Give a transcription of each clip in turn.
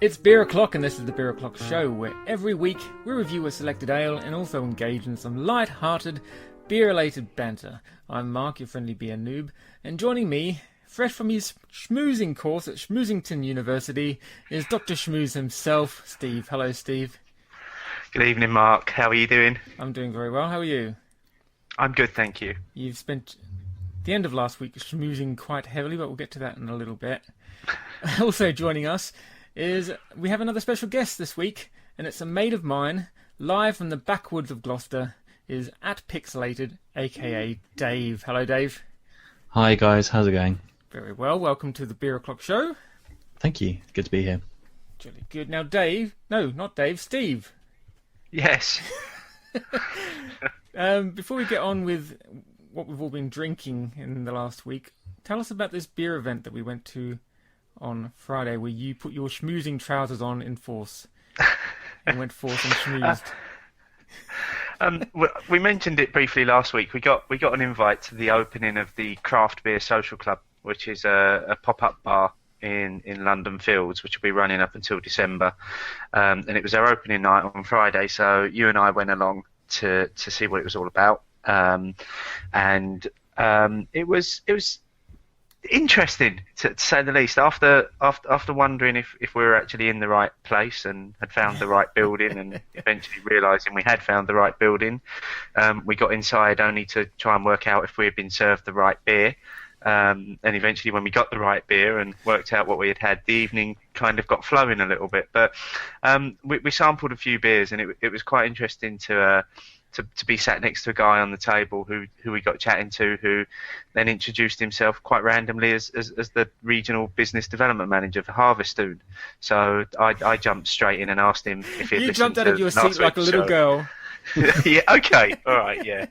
It's Beer O'Clock, and this is the Beer O'Clock Show, where every week we review a selected ale and also engage in some light-hearted, beer-related banter. I'm Mark, your friendly beer noob, and joining me, fresh from his schmoozing course at Schmoozington University, is Dr. Schmooze himself, Steve. Hello, Steve. Good evening, Mark. How are you doing? I'm doing very well. How are you? I'm good, thank you. You've spent the end of last week schmoozing quite heavily, but we'll get to that in a little bit. Also joining us is we have another special guest this week, and it's a mate of mine, live from the backwoods of Gloucester, is @Pixelated, aka Dave. Hello, Dave. Hi guys, how's it going? Very well. Welcome to the Beer O'Clock Show. Thank you. Good to be here. Jolly good. Now, Dave. No, not Dave. Steve. Yes. Before we get on with what we've all been drinking in the last week, tell us about this beer event that we went to on Friday, where you put your schmoozing trousers on in force and went forth and schmoozed. We mentioned it briefly last week. We got an invite to the opening of the Craft Beer Social Club, which is a pop-up bar in London Fields, which will be running up until December. And it was our opening night on Friday, so you and I went along to see what it was all about. It was interesting, to say the least. After wondering if we were actually in the right place and had found the right building, and eventually realising we had found the right building, we got inside only to try and work out if we had been served the right beer. And eventually, when we got the right beer and worked out what we had, the evening kind of got flowing a little bit. But we sampled a few beers, and it was quite interesting to be sat next to a guy on the table who we got chatting to, who then introduced himself quite randomly as the regional business development manager for Harvestoon. So I jumped straight in and asked him if he'd You listened jumped out to of your last seat like a week's little show. girl. Yeah, okay, all right, yeah.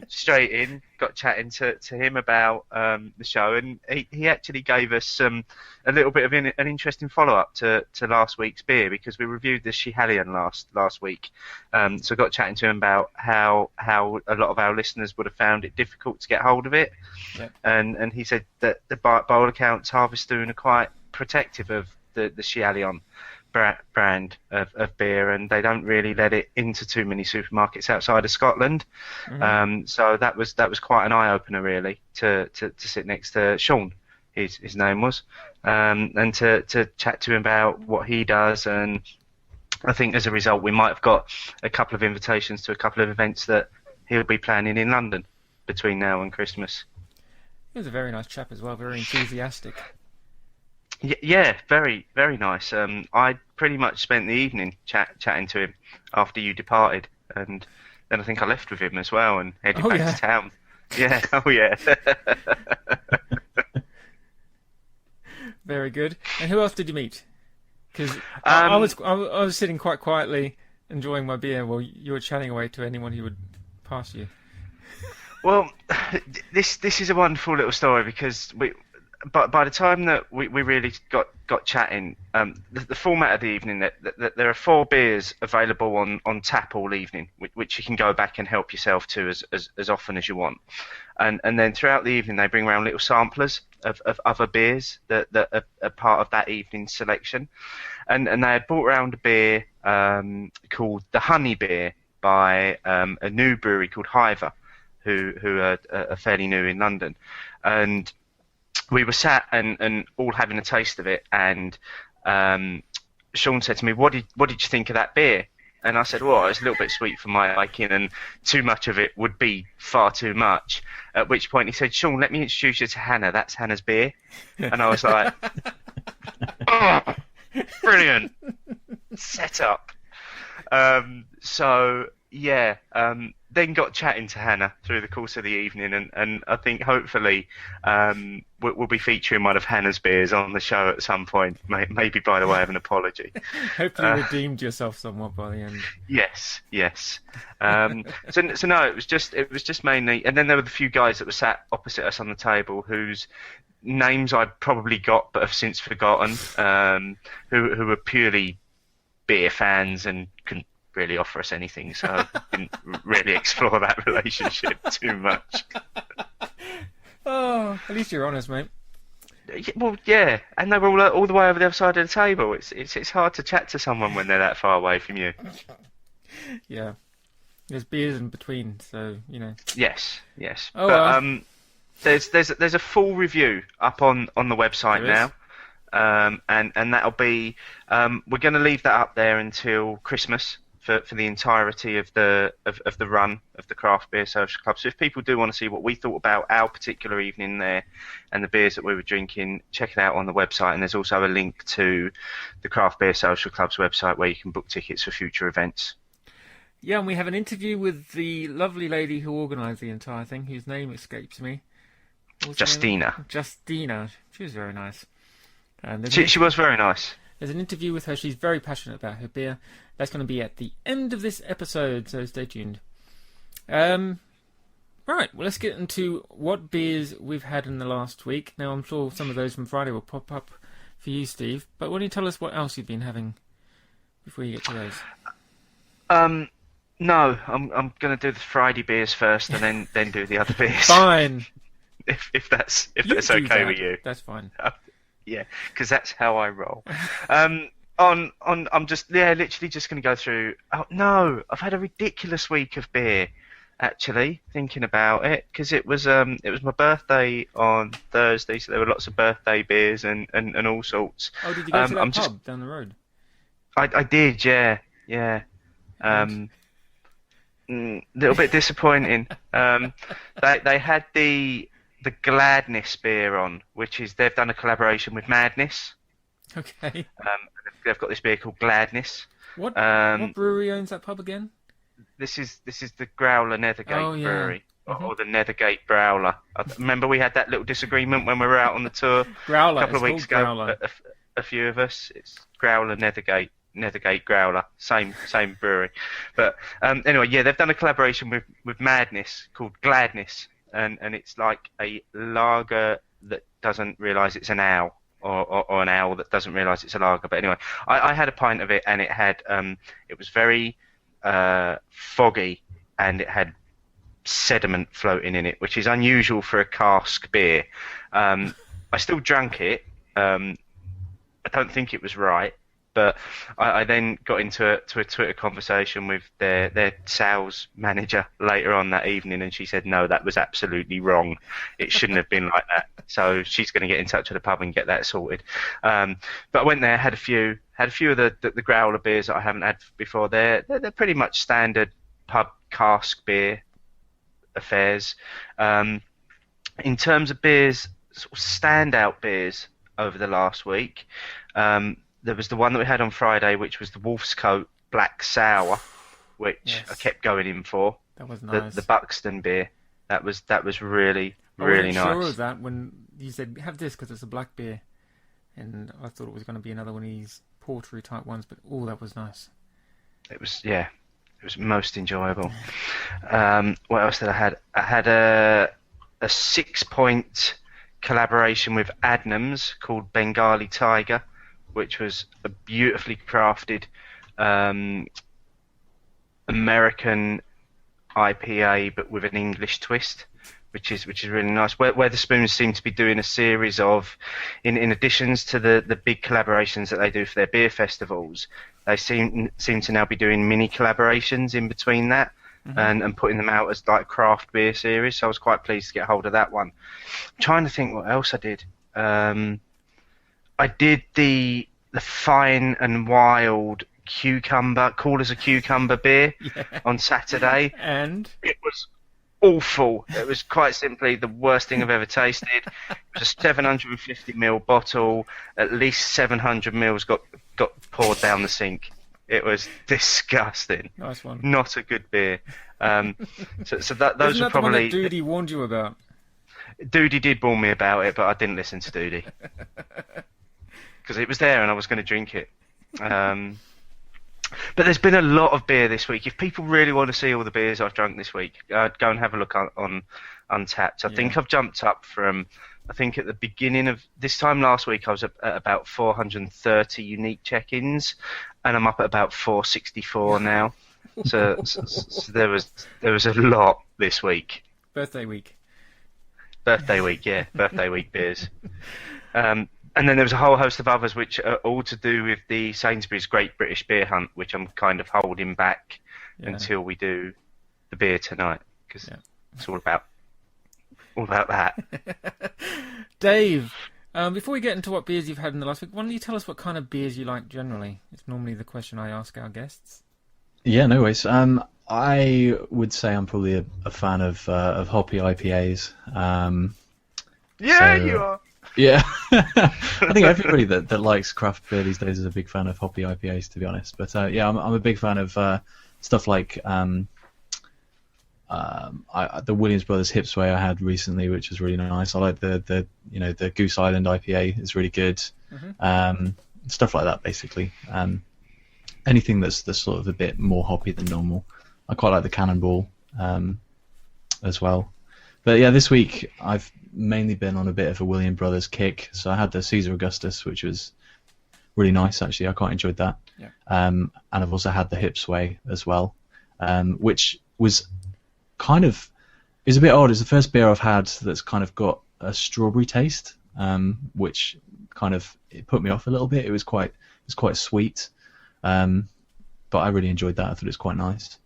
Straight in, got chatting to him about the show, and he actually gave us a little bit of an interesting follow-up to last week's beer, because we reviewed the Schiehallion last week. So got chatting to him about how a lot of our listeners would have found it difficult to get hold of it. Yep. And he said that by all accounts, Harvestoon are quite protective of the Schiehallion brand of beer, and they don't really let it into too many supermarkets outside of Scotland. Mm-hmm. So that was quite an eye opener, really, to sit next to Sean, his name was, and to chat to him about what he does. And I think as a result, we might have got a couple of invitations to a couple of events that he'll be planning in London between now and Christmas. He was a very nice chap as well, very enthusiastic. Yeah, very, very nice. I pretty much spent the evening chatting to him after you departed, and then I think I left with him as well and headed back to town. Yeah, oh yeah. Very good. And who else did you meet? Because I was sitting quite quietly enjoying my beer while you were chatting away to anyone who would pass you. Well, this is a wonderful little story, because But by the time that we really got chatting, the format of the evening, that there are 4 beers available on tap all evening, which you can go back and help yourself to as often as you want. And then throughout the evening, they bring around little samplers of other beers that are part of that evening's selection. And they had brought around a beer called the Honey Beer by a new brewery called Hiver, who are fairly new in London. And we were sat and all having a taste of it, and Sean said to me, what did you think of that beer? And I said, well, it's a little bit sweet for my liking, and too much of it would be far too much. At which point he said, Sean, let me introduce you to Hannah. That's Hannah's beer. And I was like, oh, brilliant. Set up. Then got chatting to Hannah through the course of the evening, and I think hopefully we'll be featuring one of Hannah's beers on the show at some point, maybe by the way of an apology. Hopefully you redeemed yourself somewhat by the end. Yes. So no, it was just mainly, and then there were the few guys that were sat opposite us on the table whose names I'd probably got but have since forgotten, who were purely beer fans and couldn't really offer us anything, so I didn't really explore that relationship too much. Oh, at least you're honest, mate. Well, yeah, and they were all the way over the other side of the table. It's hard to chat to someone when they're that far away from you. Yeah. There's beers in between, so, Yes. Oh, But there's a full review up on the website There is. now, and that'll be we're going to leave that up there until Christmas for the entirety of the run of the Craft Beer Social Club. So if people do want to see what we thought about our particular evening there and the beers that we were drinking, check it out on the website. And there's also a link to the Craft Beer Social Club's website where you can book tickets for future events. Yeah, and we have an interview with the lovely lady who organised the entire thing, whose name escapes me. What was her name? Justina. She was very nice. And She was very nice. there's an interview with her. She's very passionate about her beer. That's going to be at the end of this episode, so stay tuned. Right, well, let's get into what beers we've had in the last week. Now, I'm sure some of those from Friday will pop up for you, Steve, but why don't you tell us what else you've been having before you get to those? No, I'm going to do the Friday beers first and then do the other beers. Fine. if that's You do okay that. with you. That's fine. Yeah, because that's how I roll. I'm literally just going to go through. Oh no, I've had a ridiculous week of beer. Actually, thinking about it, because it was my birthday on Thursday, so there were lots of birthday beers and all sorts. Oh, did you go to that I'm pub down the road? I did, yeah. Little bit disappointing. They had the Gladness beer on, which is they've done a collaboration with Madness. Okay. They've got this beer called Gladness. What Um, brewery owns that pub again? This is the Growler Nethergate Oh, yeah. Brewery, or the Nethergate Growler. Remember we had that little disagreement when we were out on the tour Growler. a couple of It's weeks called ago. Growler. A few of us. It's Growler Nethergate Growler, same brewery. But anyway, yeah, they've done a collaboration with Madness called Gladness, and it's like a lager that doesn't realise it's an ale, or an ale that doesn't realise it's a lager. But anyway, I had a pint of it, and it had it was very foggy, and it had sediment floating in it, which is unusual for a cask beer. I still drank it. I don't think it was right, but I then got into a Twitter conversation with their sales manager later on that evening, and she said, no, that was absolutely wrong. It shouldn't have been like that. So she's going to get in touch with the pub and get that sorted. But I went there, had a few of the growler beers that I haven't had before. They're pretty much standard pub cask beer affairs. In terms of beers, sort of standout beers over the last week, there was the one that we had on Friday, which was the Wolf's Coat Black Sour, which Yes. I kept going in for. That was nice. The Buxton beer. That was really I really wasn't sure nice. of that when you said have this because it's a black beer, and I thought it was going to be another one of these portery type ones. But that was nice. It was most enjoyable. What else did I had? I had a 6-point collaboration with Adnams called Bengali Tiger, which was a beautifully crafted American IPA, but with an English twist, which is really nice. Weatherspoons seem to be doing a series of, in additions to the big collaborations that they do for their beer festivals, they seem to now be doing mini collaborations in between that. And putting them out as like craft beer series. So I was quite pleased to get hold of that one. I'm trying to think what else I did. I did the Fine and Wild cucumber, cool as a cucumber beer on Saturday. And It was awful. It was quite simply the worst thing I've ever tasted. It was a 750ml bottle. At least 700ml got poured down the sink. It was disgusting. nice one. Not a good beer. So those Isn't were that the one probably. that Doody warned you about? Doody did warn me about it, but I didn't listen to Doody because it was there and I was going to drink it. But there's been a lot of beer this week. If people really want to see all the beers I've drunk this week, go and have a look on Untapped. I think I've jumped up from. I think at the beginning of this time last week, I was at about 430 unique check-ins, and I'm up at about 464 now. So there was a lot this week. Birthday week. Birthday week, yeah. Birthday week beers. And then there was a whole host of others which are all to do with the Sainsburys Great British Beer Hunt, which I'm kind of holding back until we do the beer tonight, because it's all about that. Dave, before we get into what beers you've had in the last week, why don't you tell us what kind of beers you like generally? It's normally the question I ask our guests. Yeah, no worries. I would say I'm probably a fan of hoppy IPAs. You are. Yeah, I think everybody that likes craft beer these days is a big fan of hoppy IPAs, to be honest. But I'm a big fan of stuff like the Williams Brothers Hipsway I had recently, which was really nice. I like the Goose Island IPA is really good. Stuff like that, basically. Anything that's sort of a bit more hoppy than normal. I quite like the Cannonball as well. But yeah, this week I've mainly been on a bit of a Williams Brothers kick. So I had the Caesar Augustus, which was really nice, actually. I quite enjoyed that. Yeah. And I've also had the Hipsway as well, which was kind of... It's a bit odd. It's the first beer I've had that's kind of got a strawberry taste, which kind of it put me off a little bit. It was quite sweet, but I really enjoyed that. I thought it was quite nice.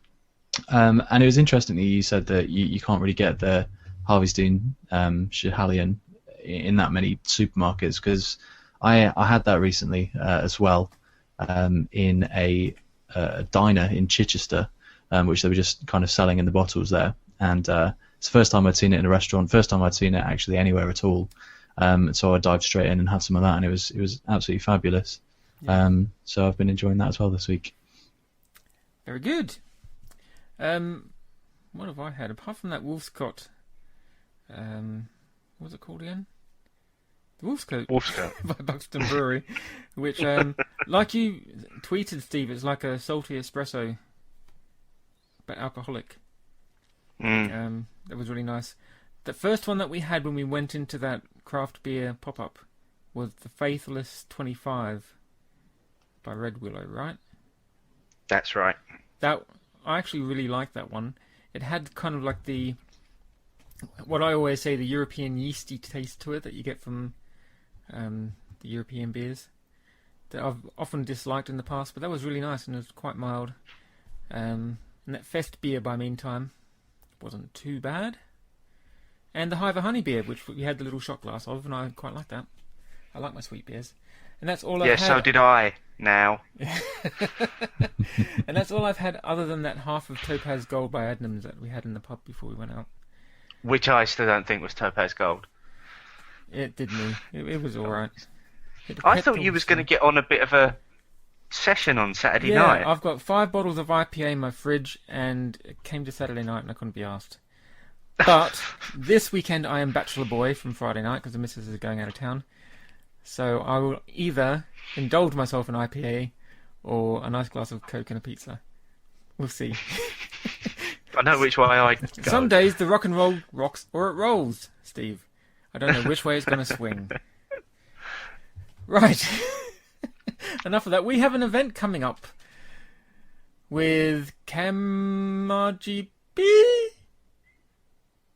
And it was interesting that you said that you can't really get the Harvey's-Dean Schiehallion in that many supermarkets, because I had that recently as well in a diner in Chichester, which they were just kind of selling in the bottles there. And it's the first time I'd seen it in a restaurant, first time I'd seen it actually anywhere at all. So I dived straight in and had some of that, and it was absolutely fabulous. Yeah. So I've been enjoying that as well this week. Very good. What have I had apart from that Wolfscott? What was it called again? The Wolfscott by Buxton Brewery, which, like you tweeted, Steve, it's like a salty espresso, but alcoholic. That was really nice. The first one that we had when we went into that craft beer pop-up was the Faithless 25 by Red Willow, right? That's right. I actually really liked that one. It had kind of like what I always say, the European yeasty taste to it that you get from the European beers that I've often disliked in the past, but that was really nice and it was quite mild. And that Fest beer by Meantime wasn't too bad. And the Hiver Honey beer, which we had the little shot glass of, and I quite like that. I like my sweet beers. And that's all I've had. Yeah, so did I now. And that's all I've had other than that half of Topaz Gold by Adnams that we had in the pub before we went out. Which I still don't think was Topaz Gold. It did me. It was alright. I thought you was going to get on a bit of a session on Saturday night. Yeah, I've got 5 bottles of IPA in my fridge, and it came to Saturday night and I couldn't be asked. But this weekend I am bachelor boy from Friday night because the missus is going out of town. So I will either indulge myself in IPA or a nice glass of Coke and a pizza. We'll see. I know which way I go. Some days the rock and roll rocks or it rolls, Steve. I don't know which way it's going to swing. Right. Enough of that. We have an event coming up with RGB.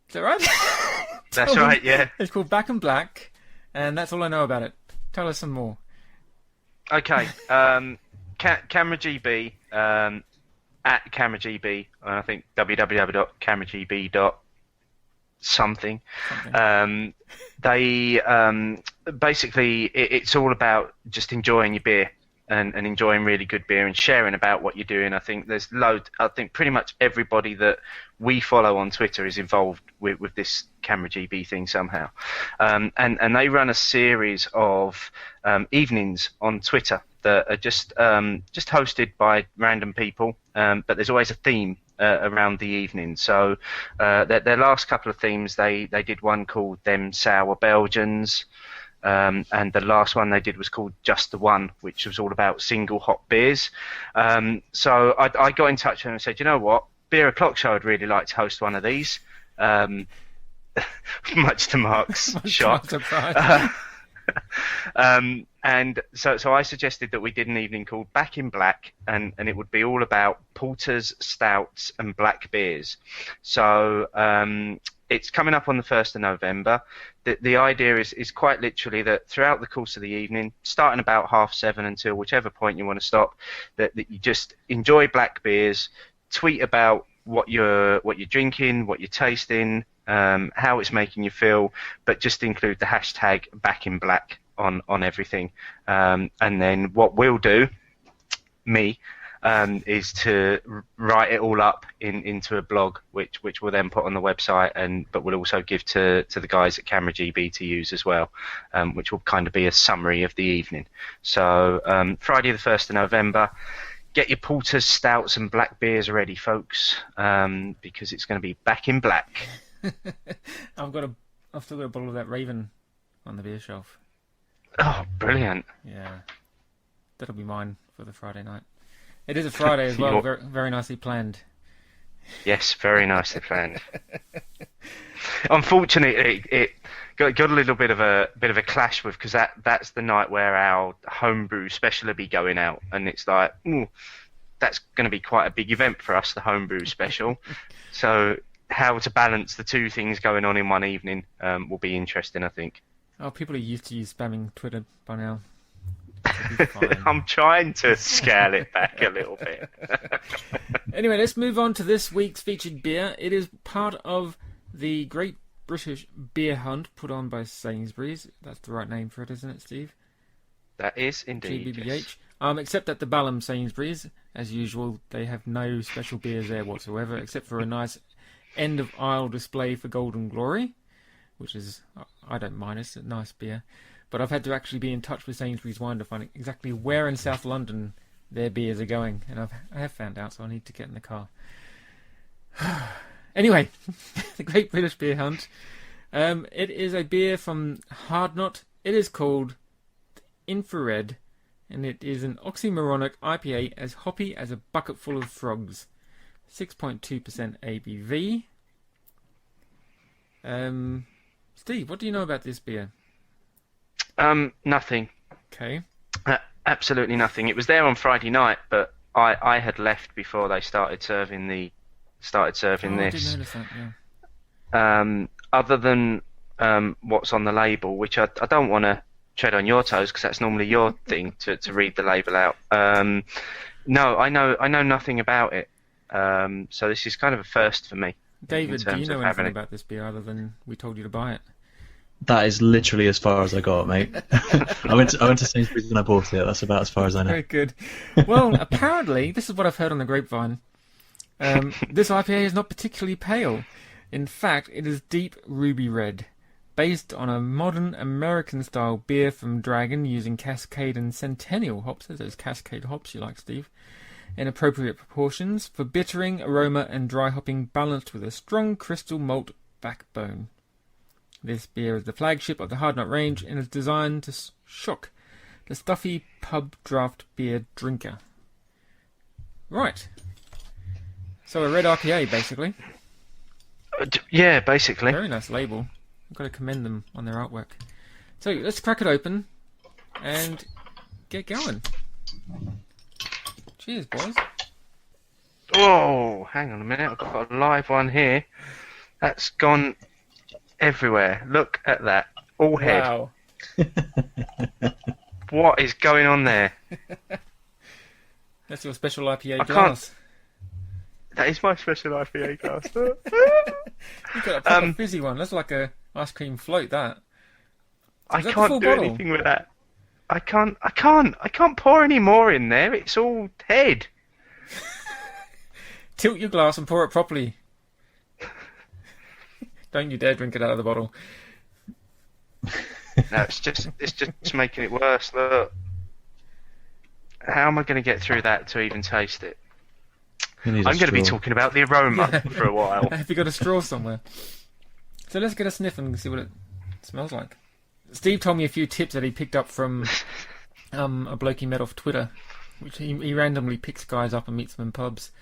Is that right? That's right, yeah. It's called Back in Black, and that's all I know about it. Tell us some more. Okay. Camera GB, at Camera GB, and I think www.cameragb.something. They basically it's all about just enjoying your beer and enjoying really good beer and sharing about what you're doing. I think there's I think pretty much everybody that we follow on Twitter is involved with this Camera GB thing somehow. And they run a series of evenings on Twitter that are just hosted by random people, but there's always a theme around the evening. So their last couple of themes, they did one called Them Sour Belgians, and the last one they did was called Just the One, which was all about single hop beers. So I got in touch with them and said, you know what, Beer O'Clock Show would really like to host one of these. Much to Mark's shock. And so I suggested that we did an evening called Back in Black, and it would be all about porters, stouts, and black beers. So it's coming up on the 1st of November. The idea is quite literally that throughout the course of the evening, starting about 7:30 until whichever point you want to stop, that you just enjoy black beers, tweet about what you're drinking, what you're tasting, how it's making you feel, but just include the hashtag Back in Black on everything. And then what we'll do, is to write it all up into a blog, which we'll then put on the website, but we'll also give to the guys at Camera GB to use as well, which will kind of be a summary of the evening. So Friday the 1st of November, get your porters, stouts and black beers ready, folks, because it's going to be back in black. I've still got a bottle of that Raven on the beer shelf. Oh, brilliant. Yeah, that'll be mine for the Friday night. It is a Friday as well, very, very nicely planned. Yes, very nicely planned. Unfortunately, it got a little bit of a clash with, because that's the night where our homebrew special will be going out, and it's like, ooh, that's going to be quite a big event for us, the homebrew special. So how to balance the two things going on in one evening will be interesting, I think. Oh, people are used to you spamming Twitter by now. I'm trying to scale it back a little bit. Anyway, let's move on to this week's featured beer. It is part of the Great British Beer Hunt put on by Sainsburys. That's the right name for it, isn't it, Steve? That is indeed. GBBH. Yes. Except at the Balham Sainsburys, as usual, they have no special beers there whatsoever, except for a nice end of aisle display for Golden Glory, which is, I don't mind, it's a nice beer. But I've had to actually be in touch with Sainsbury's Wine to find exactly where in South London their beers are going, and I have found out, so I need to get in the car. Anyway, the Great British Beer Hunt. It is a beer from Hardknott. It is called Infrared, and it is an oxymoronic IPA as hoppy as a bucket full of frogs. 6.2% ABV. Steve, what do you know about this beer? Nothing. Okay. Absolutely nothing. It was there on Friday night, but I had left before they started serving this. I didn't notice that, yeah. Other than what's on the label, which I don't want to tread on your toes, because that's normally your thing to read the label out. No, I know nothing about it. So this is kind of a first for me. David, do you know anything about this beer other than we told you to buy it? That is literally as far as I got, mate. I went to Sainsbury's and I bought it. That's about as far as I know. Very good. Well, apparently, this is what I've heard on the grapevine. This IPA is not particularly pale. In fact, it is deep ruby red, based on a modern American-style beer from Dragon using Cascade and Centennial hops. There's those Cascade hops you like, Steve. In appropriate proportions for bittering, aroma, and dry hopping, balanced with a strong crystal malt backbone. This beer is the flagship of the Hardknott range and is designed to shock the stuffy pub draft beer drinker. Right. So a red IPA, basically. Yeah, basically. Very nice label. I've got to commend them on their artwork. So let's crack it open and get going. Cheers, boys. Oh, hang on a minute. I've got a live one here. That's gone everywhere. Look at that. All head. Wow. What is going on there? That's your special IPA glass. That is my special IPA glass. You've got a proper fizzy one. That's like a ice cream float, that. I can't do anything with that. I can't pour any more in there. It's all head. Tilt your glass and pour it properly. Don't you dare drink it out of the bottle. No, it's just making it worse. Look. How am I going to get through that to even taste it? I'm going to be talking about the aroma for a while. Have you got a straw somewhere? So let's get a sniff and see what it smells like. Steve told me a few tips that he picked up from a bloke he met off Twitter, which he randomly picks guys up and meets them in pubs.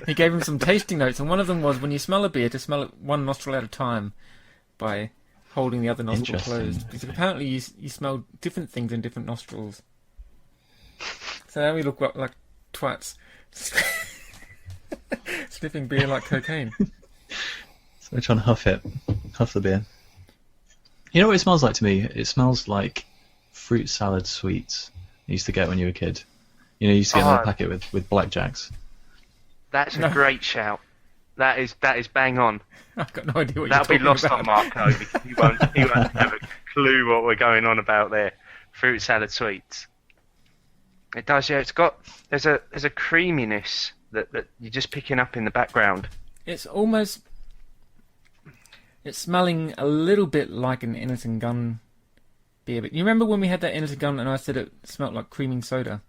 He gave him some tasting notes, and one of them was when you smell a beer to smell it one nostril at a time by holding the other nostril closed. Because apparently you smell different things in different nostrils. So now we look like twats. Sniffing beer like cocaine. So we're trying to huff the beer. You know what it smells like to me? It smells like fruit salad sweets you used to get when you were a kid. You know, you used to get in a packet with blackjacks. That's a great shout. That is bang on. I've got no idea what That'll you're be lost talking on about. Marco because he won't have a clue what we're going on about there. Fruit salad sweets. It does, yeah. There's a creaminess that you're just picking up in the background. It's smelling a little bit like an Innocent Gun beer. But you remember when we had that Innocent Gun and I said it smelled like creaming soda?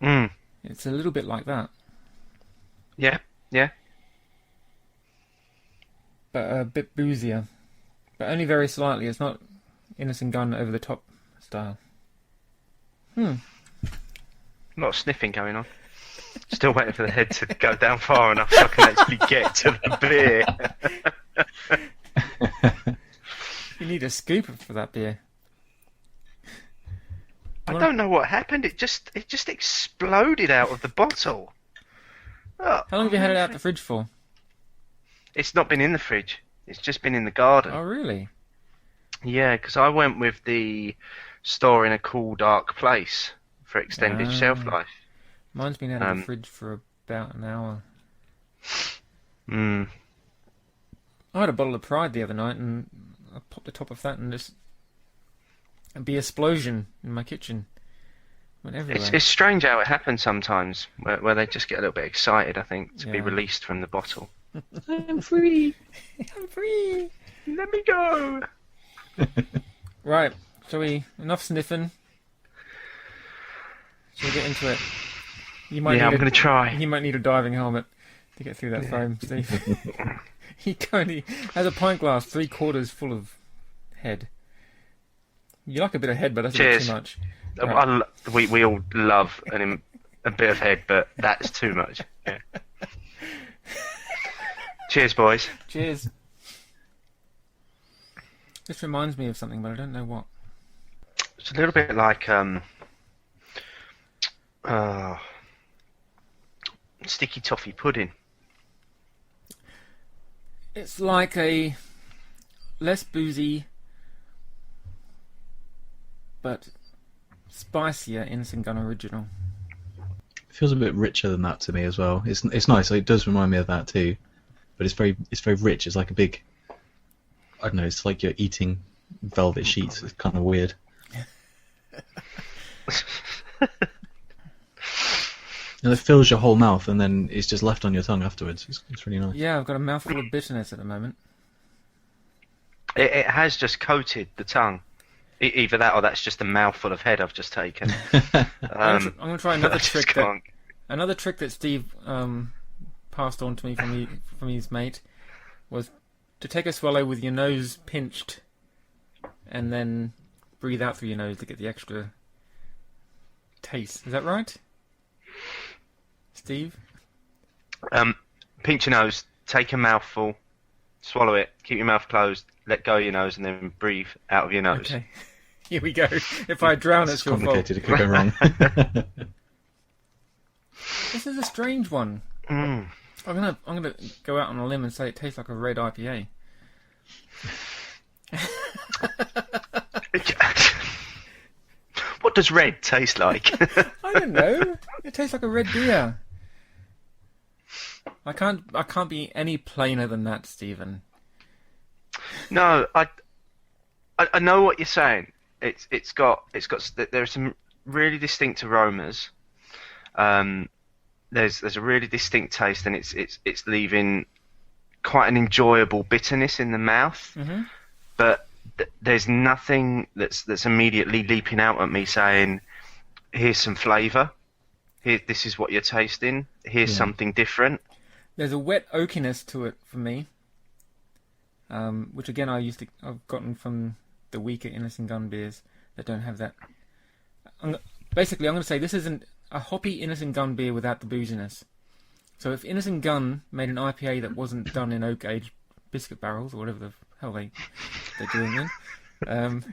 Mm. It's a little bit like that. Yeah, yeah. But a bit boozier. But only very slightly. It's not Innocent Gun over the top style. A lot of sniffing going on. Still waiting for the head to go down far enough so I can actually get to the beer. You need a scooper for that beer. I don't know what happened. It just exploded out of the bottle. Oh, How long have you had it out the fridge for? It's not been in the fridge. It's just been in the garden. Oh, really? Yeah, because I went with the store in a cool, dark place for extended shelf life. Mine's been out of the fridge for about an hour. Mm. I had a bottle of Pride the other night, and I popped the top of that, and just a beer explosion in my kitchen. Went everywhere. It's strange how it happens sometimes, where they just get a little bit excited, I think, to be Yeah. released from the bottle. I'm free! I'm free! Let me go! Right, enough sniffing. Shall we get into it? I'm going to try. You might need a diving helmet to get through that foam, Steve. He currently has a pint glass 3/4 full of head. You like a bit of head, but that's a bit Cheers. too much. Right. We all love a bit of head, but that's too much. Yeah. Cheers, boys. Cheers. This reminds me of something, but I don't know what. It's a little bit like sticky toffee pudding. It's like a less boozy, but spicier Innocent Gun original. It feels a bit richer than that to me as well. It's nice. It does remind me of that too, but it's very rich. It's like a big, I don't know. It's like you're eating velvet sheets. It's kind of weird. And it fills your whole mouth, and then it's just left on your tongue afterwards. It's really nice. Yeah, I've got a mouthful of bitterness at the moment. It has just coated the tongue. Either that, or that's just a mouthful of head I've just taken. I'm going to try another I just trick. can't. Another trick that Steve passed on to me from his mate was to take a swallow with your nose pinched, and then breathe out through your nose to get the extra taste. Is that right, Steve? Pinch your nose, take a mouthful, swallow it, keep your mouth closed, let go of your nose, and then breathe out of your nose. Okay. Here we go. If I drown, it's your fault. Complicated. It could go wrong. This is a strange one. Mm. I'm gonna go out on a limb and say it tastes like a red IPA. What does red taste like? I don't know. It tastes like a red beer. I can't be any plainer than that, Stephen. No, I know what you're saying. It's got there are some really distinct aromas. There's a really distinct taste, and it's leaving quite an enjoyable bitterness in the mouth. Mm-hmm. But there's nothing that's immediately leaping out at me saying, "Here's some flavour. This is what you're tasting. Here's something different." There's a wet oakiness to it for me, which again I've gotten from the weaker Innocent Gun beers that don't have that. I'm going to say this isn't a hoppy Innocent Gun beer without the booziness. So if Innocent Gun made an IPA that wasn't done in oak-aged biscuit barrels or whatever the hell they're doing then,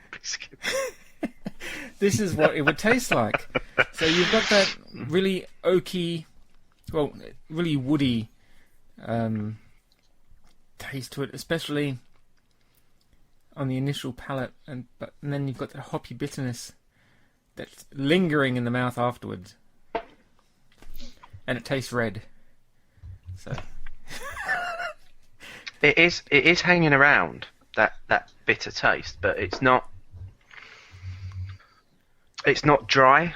this is what it would taste like. So you've got that really oaky, well, really woody taste to it, especially on the initial palate, and then you've got that hoppy bitterness that's lingering in the mouth afterwards, and it tastes red. So it is hanging around that bitter taste, but it's not dry.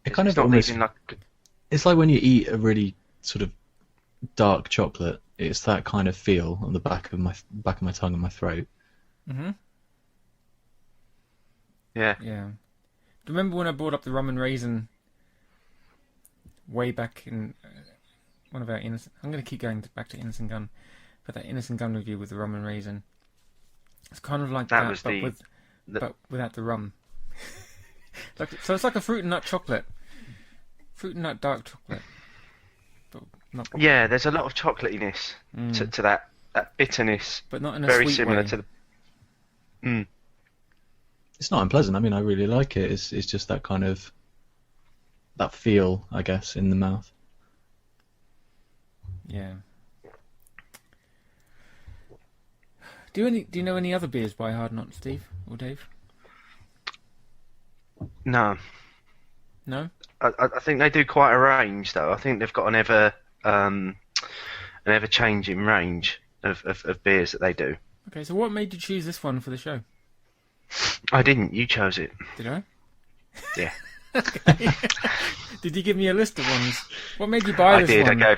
It kind It's of not almost, leaving like. it's like when you eat a really sort of dark chocolate. It's that kind of feel on the back of my tongue and my throat. Mm-hmm. Yeah. Yeah. Do you remember when I brought up the rum and raisin way back in one of our innocent? I'm going to keep going back to Innocent Gun, but that Innocent Gun review with the rum and raisin. It's kind of like That was but without the rum. So it's like a fruit and nut chocolate, fruit and nut dark chocolate. But not, Yeah, there's a lot of chocolatiness to that bitterness. but not in a Very sweet similar way. to the. It's not unpleasant. I mean, I really like it. It's just that kind of that feel, I guess, in the mouth. Yeah. Do you know any other beers by Hardknott, Steve or Dave? No, No. I think they do quite a range though. I think they've got an ever changing range of beers that they do. Okay, so what made you choose this one for the show? I didn't. You chose it. Did I? Yeah. Okay. Did you give me a list of ones? What made you buy I this did. one?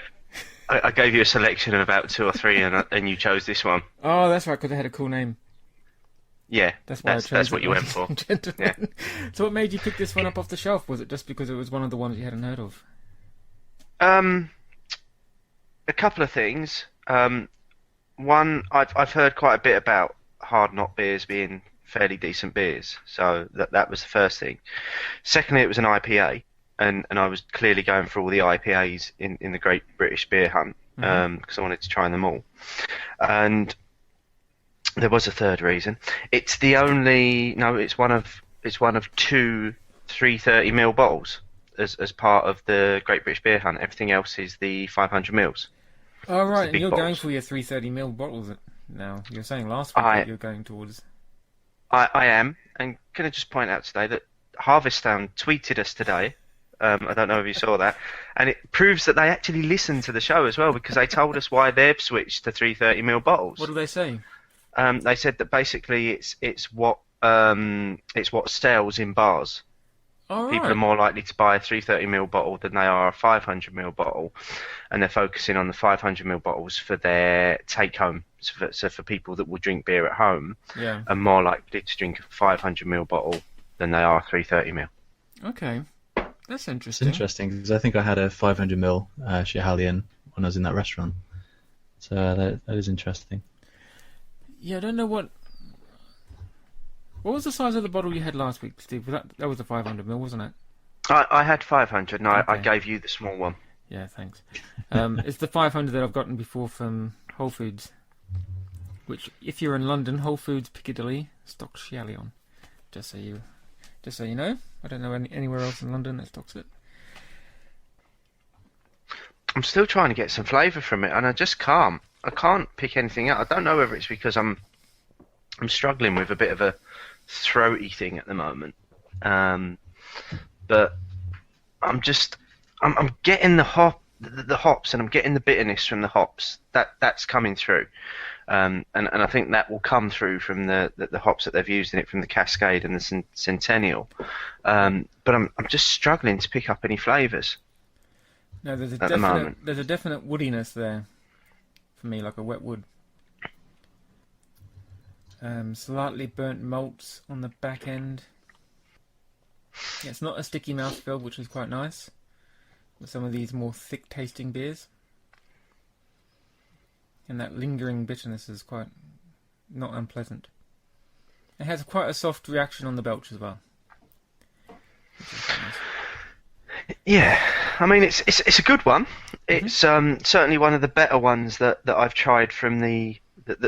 I gave you a selection of about 2 or 3, and you chose this one. Oh, that's right, because it had a cool name. Yeah, That's why I chose that's it, what you went for. Gentlemen. Yeah. So what made you pick this one up off the shelf? Was it just because it was one of the ones you hadn't heard of? A couple of things. One, I've heard quite a bit about Hardknott beers being fairly decent beers, so that was the first thing. Secondly, it was an IPA, and I was clearly going for all the IPAs in the Great British Beer Hunt because I wanted to try them all. And there was a third reason. It's one of 2 330ml bottles as part of the Great British Beer Hunt. Everything else is the 500ml. Oh, right, and big you're going bottles. for your 330ml bottles now. You were saying last week I- that you're going towards... I am, and can I just point out today that Harvesttown tweeted us today. I don't know if you saw that, and it proves that they actually listened to the show as well, because they told us why they've switched to 330ml bottles. What do they say? They said that basically it's what sells in bars. All right. People are more likely to buy a 330ml bottle than they are a 500ml bottle, and they're focusing on the 500ml bottles for their take home. So for people that will drink beer at home, Yeah. are more likely to drink a 500ml bottle than they are a 330ml. Okay. That's It's interesting. interesting because I think I had a 500ml Schiehallion when I was in that restaurant. So that is interesting. Yeah, I don't know what was the size of the bottle you had last week, Steve? That was the 500ml, wasn't it? I had 500, and I Okay. gave you the small one. Yeah, thanks. It's the 500 that I've gotten before from Whole Foods, which, if you're in London, Whole Foods Piccadilly stocks Schiehallion. Just so you know, I don't know anywhere else in London that stocks it. I'm still trying to get some flavour from it, and I just can't. I can't pick anything out. I don't know whether it's because I'm struggling with a bit of a throaty thing at the moment, but I'm getting the hops, and I'm getting the bitterness from the hops. That's coming through, and I think that will come through from the hops that they've used in it, from the Cascade and the Centennial. But I'm just struggling to pick up any flavours. No, there's At the moment. a definite woodiness there for me, like a wet wood. Slightly burnt malts on the back end. Yeah, it's not a sticky mouthfeel, which is quite nice with some of these more thick tasting beers. And that lingering bitterness is quite not unpleasant. It has quite a soft reaction on the belch as well, which is quite nice. Yeah, I mean it's a good one. It's certainly one of the better ones that I've tried from the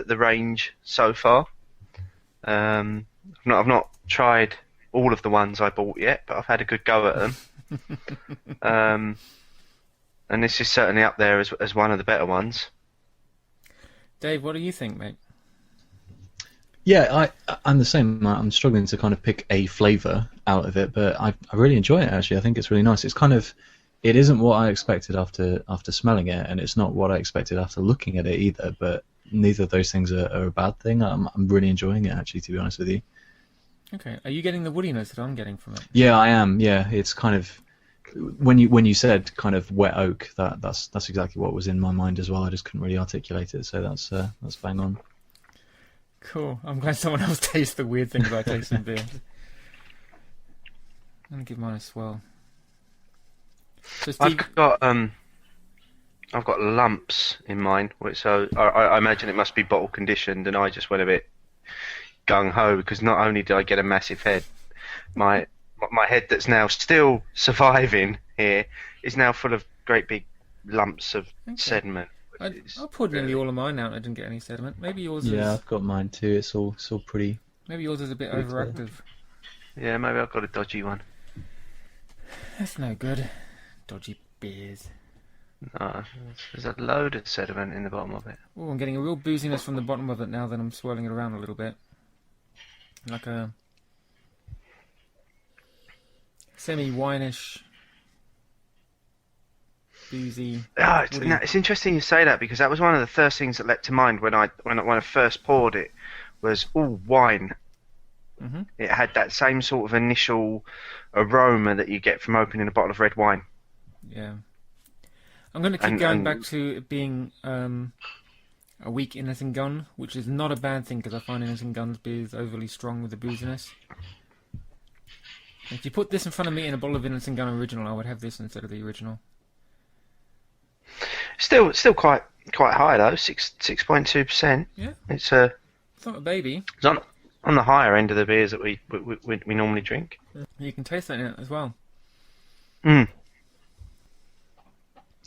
range so far. I've not tried all of the ones I bought yet, but I've had a good go at them. And this is certainly up there as one of the better ones. Dave, what do you think, mate? Yeah, I'm the same. I'm struggling to kind of pick a flavour out of it, but I really enjoy it, actually. I think it's really nice. It's kind of, it isn't what I expected after smelling it, and it's not what I expected after looking at it either, but neither of those things are a bad thing. I'm really enjoying it, actually, to be honest with you. Okay. Are you getting the woodiness that I'm getting from it? Yeah, I am. Yeah, it's kind of, when you said kind of wet oak, that's exactly what was in my mind as well. I just couldn't really articulate it, so that's bang on. Cool. I'm glad someone else tastes the weird things I taste in beer. I'm gonna give mine a swirl. So Steve... I've got lumps in mine, so I imagine it must be bottle conditioned, and I just went a bit gung ho because not only did I get a massive head, my head that's now still surviving here is now full of great big lumps of sediment. I poured nearly all of mine out and I didn't get any sediment. Maybe yours is... Yeah, I've got mine too. It's all pretty... Maybe yours is a bit overactive. Yeah, maybe I've got a dodgy one. That's no good. Dodgy beers. No, there's a load of sediment in the bottom of it. Oh, I'm getting a real booziness from the bottom of it now that I'm swirling it around a little bit. Like a semi-wine-ish, boozy. It's interesting you say that because that was one of the first things that leapt to mind when I first poured it was wine. Mm-hmm. It had that same sort of initial aroma that you get from opening a bottle of red wine. Yeah. I'm going to keep going back to it being a weak Innocent Gun, which is not a bad thing because I find Innocent Gun's beers overly strong with the booziness. If you put this in front of me in a bottle of Innocent Gun Original, I would have this instead of the original. Still quite high though, 6.2%. Yeah. It's not a baby. It's on the higher end of the beers that we normally drink. You can taste that in it as well. Mm.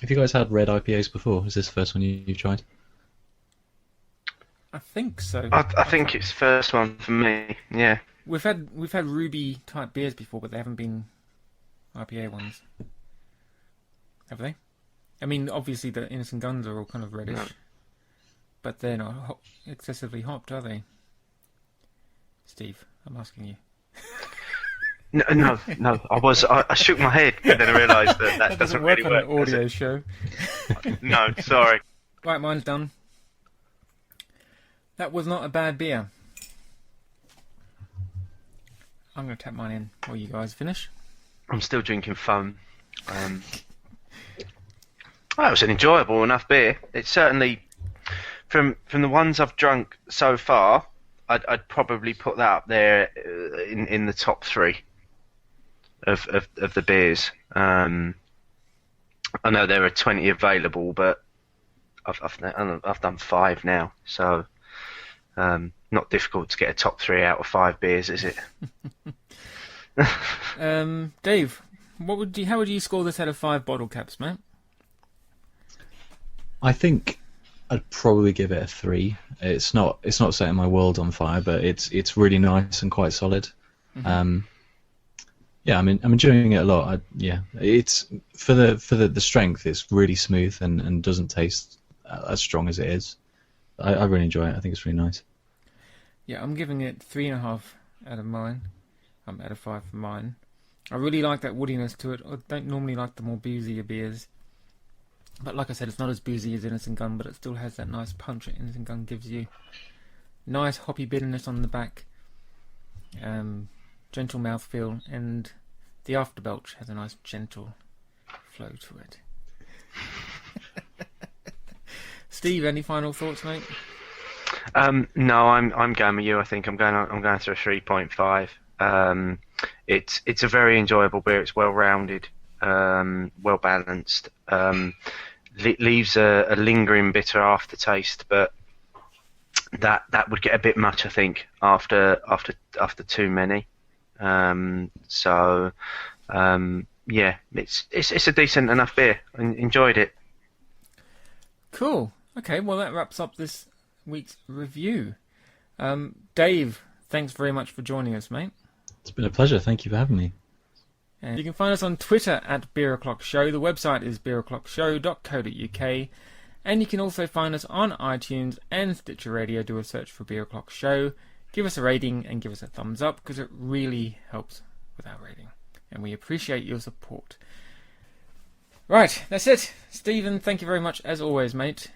Have you guys had red IPAs before? Is this the first one you've tried? I think so. I think it's the first one for me. Yeah. We've had ruby type beers before, but they haven't been IPA ones. Have they? I mean, obviously the Innocent Guns are all kind of reddish, but they're not excessively hopped, are they? Steve, I'm asking you. No. I shook my head, and then I realised that doesn't work really on work an audio show. No, sorry. Right, mine's done. That was not a bad beer. I'm going to tap mine in while you guys finish. I'm still drinking foam. Well, it was an enjoyable enough beer. It's certainly, from the ones I've drunk so far, I'd probably put that up there in the top three of the beers. I know there are 20 available, but I've done 5 now, so not difficult to get a top 3 out of 5 beers, is it? Dave, how would you score this out of 5 bottle caps, mate? I think I'd probably give it a 3. It's not setting my world on fire, but it's really nice and quite solid. Mm-hmm. Yeah, I'm enjoying it a lot. It's for the strength. It's really smooth and doesn't taste as strong as it is. I really enjoy it. I think it's really nice. Yeah, I'm giving it 3.5 out of mine. Out of 5 for mine. I really like that woodiness to it. I don't normally like the more boozier beers. But like I said, it's not as boozy as Innocent Gun, but it still has that nice punch that Innocent Gun gives you. Nice hoppy bitterness on the back. Gentle mouthfeel, and the afterbelch has a nice gentle flow to it. Steve, any final thoughts, mate? No, I'm going with you. I think I'm going to a 3.5. It's a very enjoyable beer. It's well rounded, well balanced. Leaves a lingering bitter aftertaste, but that would get a bit much, I think, after too many. Yeah, it's a decent enough beer. I enjoyed it. Cool. Okay, well that wraps up this week's review. Dave, thanks very much for joining us, mate. It's been a pleasure. Thank you for having me. And you can find us on Twitter at Beer O'Clock Show. The website is beeroclockshow.co.uk. And you can also find us on iTunes and Stitcher Radio. Do a search for Beer O'Clock Show. Give us a rating and give us a thumbs up, because it really helps with our rating. And we appreciate your support. Right, that's it. Stephen, thank you very much as always, mate.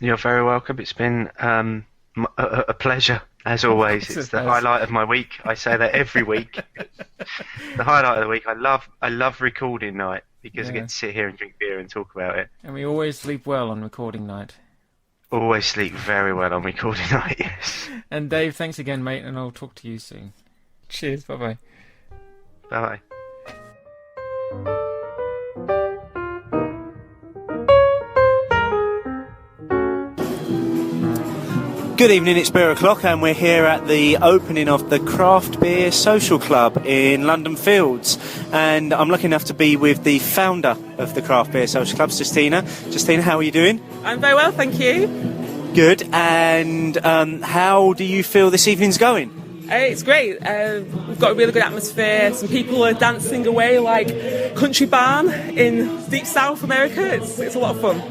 You're very welcome. It's been a pleasure, as always. It's the highlight of my week. I say that every week. The highlight of the week. I love recording night, because I get to sit here and drink beer and talk about it. And we always sleep well on recording night. Always sleep very well on recording night, yes. And Dave, thanks again, mate, and I'll talk to you soon. Cheers, bye-bye. Bye-bye. Good evening, it's Beer O'Clock, and we're here at the opening of the Craft Beer Social Club in London Fields. And I'm lucky enough to be with the founder of the Craft Beer Social Club, Justina. Justina, how are you doing? I'm very well, thank you. Good. And how do you feel this evening's going? It's great. We've got a really good atmosphere. Some people are dancing away like country barn in deep South America. It's a lot of fun.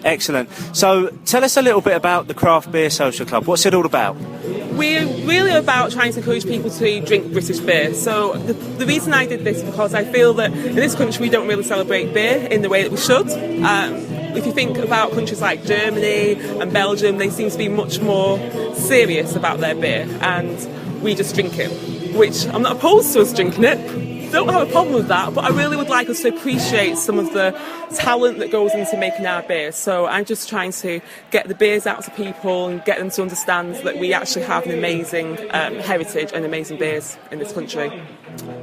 Excellent. So tell us a little bit about the Craft Beer Social Club. What's it all about? We're really about trying to encourage people to drink British beer. So the reason I did this is because I feel that in this country we don't really celebrate beer in the way that we should. If you think about countries like Germany and Belgium, they seem to be much more serious about their beer, and we just drink it, which I'm not opposed to us drinking it. Don't have a problem with that, but I really would like us to appreciate some of the talent that goes into making our beer. So I'm just trying to get the beers out to people and get them to understand that we actually have an amazing heritage and amazing beers in this country.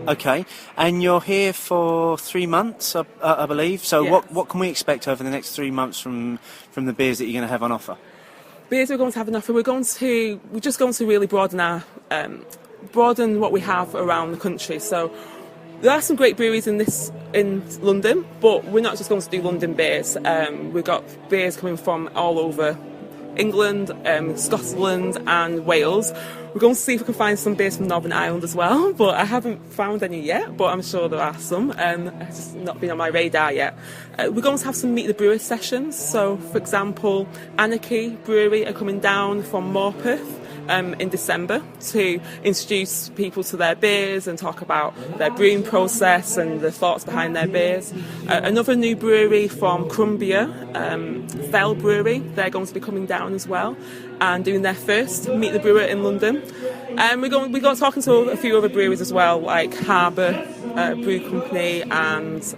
Okay, and you're here for 3 months, I believe. So Yes. what can we expect over the next 3 months from the beers that you're going to have on offer? Beers we're going to have an offer. We're just going to really broaden what we have around the country. So there are some great breweries in London, but we're not just going to do London beers. We've got beers coming from all over England, Scotland and Wales. We're going to see if we can find some beers from Northern Ireland as well, but I haven't found any yet, but I'm sure there are some. It's just not been on my radar yet. We're going to have some Meet the Brewer sessions. So, for example, Anarchy Brewery are coming down from Morpeth in December to introduce people to their beers and talk about their brewing process and the thoughts behind their beers. Another new brewery from Cumbria, Fell Brewery, they're going to be coming down as well and doing their first Meet the Brewer in London. We're going talking to a few other breweries as well, like Harbour Brew Company and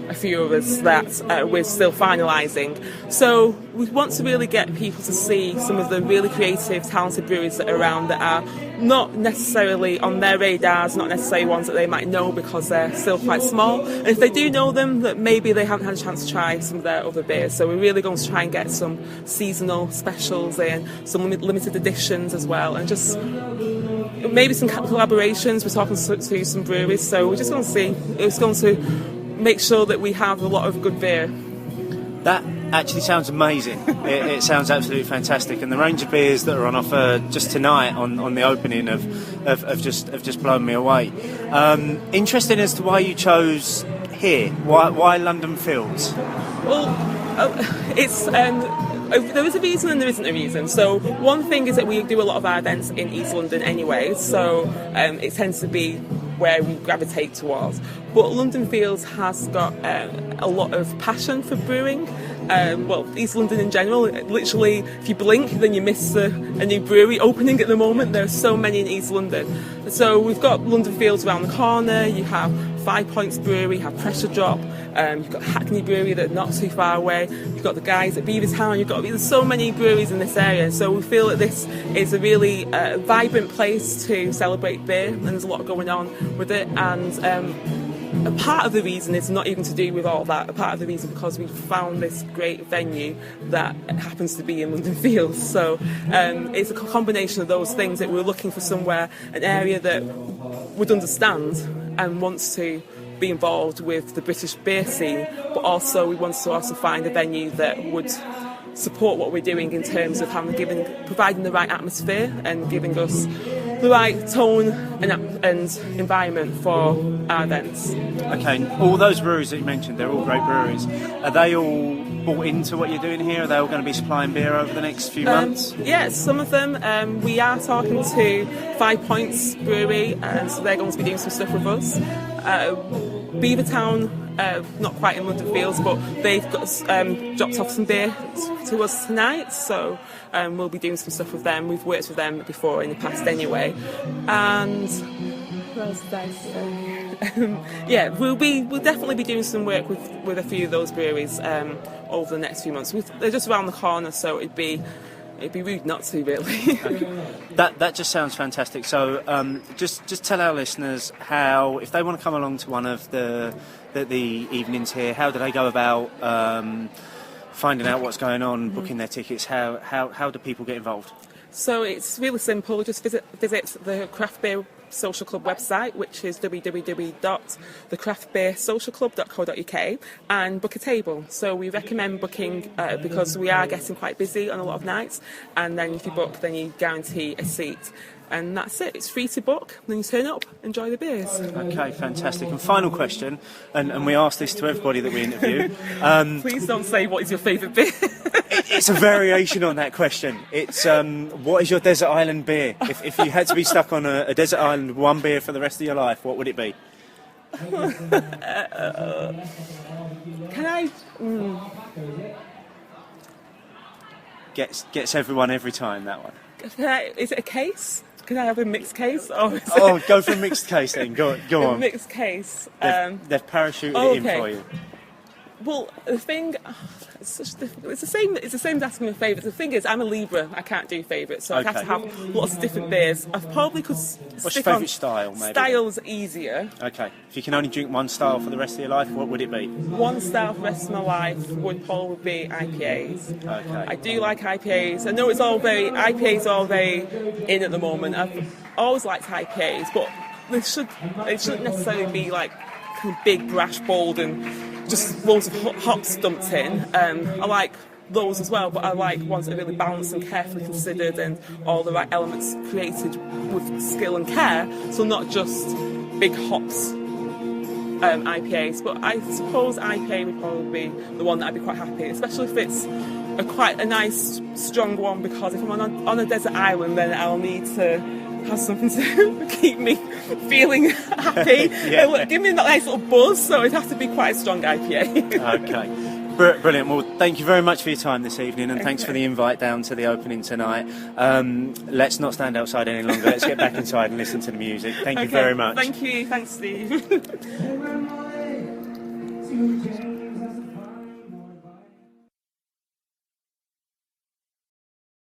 a few others that we're still finalising. So we want to really get people to see some of the really creative, talented breweries that are around that are not necessarily on their radars, not necessarily ones that they might know because they're still quite small. And if they do know them, that maybe they haven't had a chance to try some of their other beers. So we're really going to try and get some seasonal specials in, some limited editions as well, and just maybe some collaborations. We're talking to some breweries, so we're just going to see. It's going to make sure that we have a lot of good beer. That actually sounds amazing. It sounds absolutely fantastic, and the range of beers that are on offer just tonight on the opening have just blown me away. Interesting as to why you chose here. Why London Fields? Well, it's there is a reason and there isn't a reason. So one thing is that we do a lot of our events in East London anyway, so it tends to be where we gravitate towards. But London Fields has got a lot of passion for brewing. East London in general, literally, if you blink, then you miss a new brewery opening at the moment. There are so many in East London. So we've got London Fields around the corner, you have 5 Points Brewery, you have Pressure Drop, you've got Hackney Brewery that's not too far away, you've got the guys at Beaverstown, there's so many breweries in this area. So we feel that this is a really vibrant place to celebrate beer, and there's a lot going on with it. And a part of the reason is not even to do with all that. A part of the reason because we found this great venue that happens to be in London Fields. So it's a combination of those things that we're looking for somewhere, an area that would understand and wants to be involved with the British beer scene, but also we want to also find a venue that would support what we're doing in terms of providing the right atmosphere and giving us the right tone and environment for our events. Okay, all those breweries that you mentioned, they're all great breweries. Are they all bought into what you're doing here? Are they all going to be supplying beer over the next few months? Yeah, some of them. We are talking to 5 Points Brewery, so they're going to be doing some stuff with us. Beavertown, not quite in London Fields, but they've got dropped off some beer to us tonight, so we'll be doing some stuff with them. We've worked with them before in the past anyway. And what else did I say? Yeah, we'll definitely be doing some work with a few of those breweries over the next few months. They're just around the corner, so it'd be rude not to, really. Okay. That just sounds fantastic. So just tell our listeners how, if they want to come along to one of the evenings here, how do they go about finding out what's going on, booking their tickets? How do people get involved? So it's really simple. Just visit the Craft Beer Social Club website, which is www.thecraftbeersocialclub.co.uk, and book a table. So we recommend booking because we are getting quite busy on a lot of nights, and then if you book, then you guarantee a seat. And that's it. It's free to book. Then you turn up, enjoy the beers. Okay, fantastic. And final question, and we ask this to everybody that we interview. Please don't say what is your favourite beer. It's a variation on that question. It's what is your desert island beer? If you had to be stuck on a desert island with one beer for the rest of your life, what would it be? Can I? Gets everyone every time, that one. Is it a case? Can I have a mixed case? Go for a mixed case then. Go on. A mixed case. They've parachuted it in for you. Well, the thing, it's the same as asking for favourites. The thing is, I'm a Libra. I can't do favourites, so I'd have to have lots of different beers. I probably could. What's your favourite style? Maybe style's easier. Okay. If you can only drink one style for the rest of your life, what would it be? One style for the rest of my life would probably be IPAs. Okay. I do like IPAs. I know IPAs are all very in at the moment. I've always liked IPAs, but they shouldn't necessarily be like kind of big, brash, bold, and just loads of hops dumped in. I like those as well, but I like ones that are really balanced and carefully considered, and all the right elements created with skill and care. So not just big hops IPAs, but I suppose IPA would probably be the one that I'd be quite happy, especially if it's quite a nice strong one, because if I'm on a desert island, then I'll need to have something to keep me feeling happy. Yeah. Give me that nice little buzz, so it'd have to be quite a strong IPA. Okay. Brilliant. Well, thank you very much for your time this evening, and thanks for the invite down to the opening tonight. Let's not stand outside any longer. Let's get back inside and listen to the music. Thank you very much. Thank you. Thanks, Steve.